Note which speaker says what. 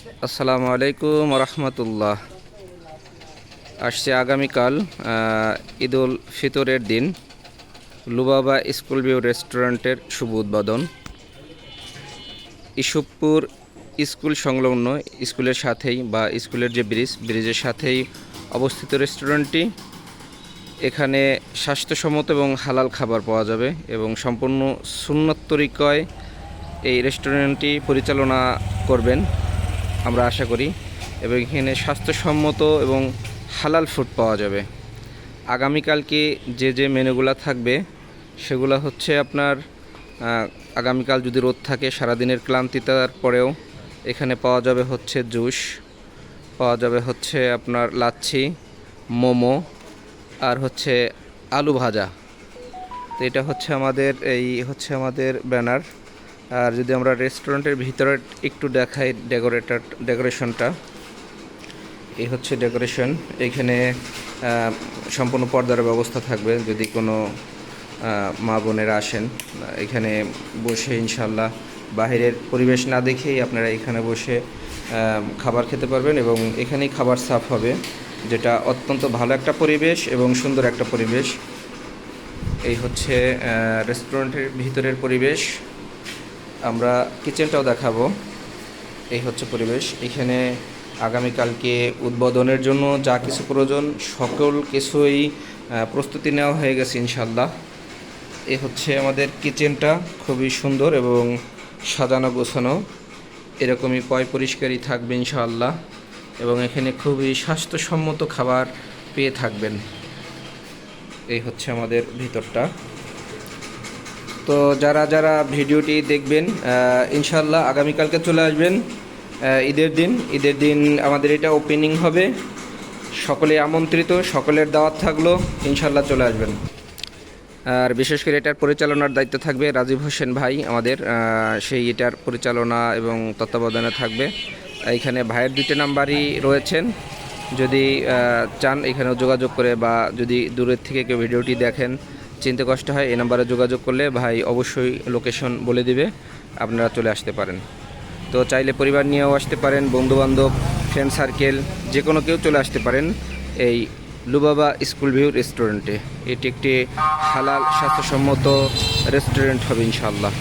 Speaker 1: আসসালামু আলাইকুম রহমতুল্লাহ। আসছে আগামীকাল ঈদুল ফিতরের দিন লুবাবা স্কুল ভিউ রেস্টুরেন্টের শুভ উদ্বোধন। ইসুফপুর স্কুল সংলগ্ন স্কুলের সাথেই বা স্কুলের যে ব্রিজের সাথেই অবস্থিত রেস্টুরেন্টটি। এখানে স্বাস্থ্যসম্মত এবং হালাল খাবার পাওয়া যাবে এবং সম্পূর্ণ সুন্নত তরিকায় এই রেস্টুরেন্টটি পরিচালনা করবেন আমরা আশা করি, এবং এখানে স্বাস্থ্যসম্মত এবং হালাল ফুড পাওয়া যাবে। আগামীকালকে যে মেনুগুলো থাকবে সেগুলো হচ্ছে আপনার আগামীকাল যদি রোদ থাকে সারাদিনের ক্লান্তিতার পরেও এখানে পাওয়া যাবে হচ্ছে জুস, পাওয়া যাবে হচ্ছে আপনার লাচ্ছি, মোমো আর হচ্ছে আলু ভাজা। তো এটা হচ্ছে আমাদের ব্যানার। আর যদি আমরা রেস্টুরেন্টের ভিতরে একটু দেখাই ডেকোরেশনটা, এই হচ্ছে ডেকোরেশন। এখানে সম্পূর্ণ পর্দার ব্যবস্থা থাকবে। যদি কোনো মা বোনেরা আসেন এখানে বসে ইনশাল্লাহ বাহিরের পরিবেশ না দেখেই আপনারা এখানে বসে খাবার খেতে পারবেন এবং এখানেই খাবার সার্ভ হবে, যেটা অত্যন্ত ভালো একটা পরিবেশ এবং সুন্দর একটা পরিবেশ। এই হচ্ছে রেস্টুরেন্টের ভিতরের পরিবেশ। আমরা কিচেনটাও দেখাবো। এই হচ্ছে পরিবেশ। এখানে আগামীকালকে উদ্বোধনের জন্য যা কিছু প্রয়োজন সকল কিছুই প্রস্তুতি নেওয়া হয়ে গেছে ইনশাল্লাহ। এই হচ্ছে আমাদের কিচেনটা, খুবই সুন্দর এবং সাজানো গোছানো, এরকমই পরিষ্কারই থাকবে ইনশাআল্লাহ। এবং এখানে খুবই স্বাস্থ্যসম্মত খাবার পেয়ে থাকবেন। এই হচ্ছে আমাদের ভিতরটা। তো যারা ভিডিওটি দেখবেন ইনশাআল্লাহ আগামীকালকে চলে আসবেন ঈদের দিন আমাদের এটা ওপেনিং হবে। সকলে আমন্ত্রিত, সকলের দাওয়াত থাকলো, ইনশাআল্লাহ চলে আসবেন। আর বিশেষ করে এটার পরিচালনার দায়িত্ব থাকবে রাজীব হোসেন ভাই আমাদের, সেই এটার পরিচালনা এবং তত্ত্বাবধানে থাকবে। এখানে ভাইয়ের 2টা নাম্বারই রয়েছেন, যদি চান এখানেও যোগাযোগ করে, বা যদি দূরের থেকে কেউ ভিডিওটি দেখেন চিনতে কষ্ট হয়, এই নাম্বারে যোগাযোগ করলে ভাই অবশ্যই লোকেশন বলে দিবে, আপনারা চলে আসতে পারেন। তো চাইলে পরিবার নিয়েও আসতে পারেন, বন্ধুবান্ধব, ফ্রেন্ড সার্কেল যে কোনো কেউ চলে আসতে পারেন এই লুবাবা স্কুল ভিউ রেস্টুরেন্টে। এটি একটি হালাল স্বাস্থ্যসম্মত রেস্টুরেন্ট হবে ইনশাআল্লাহ।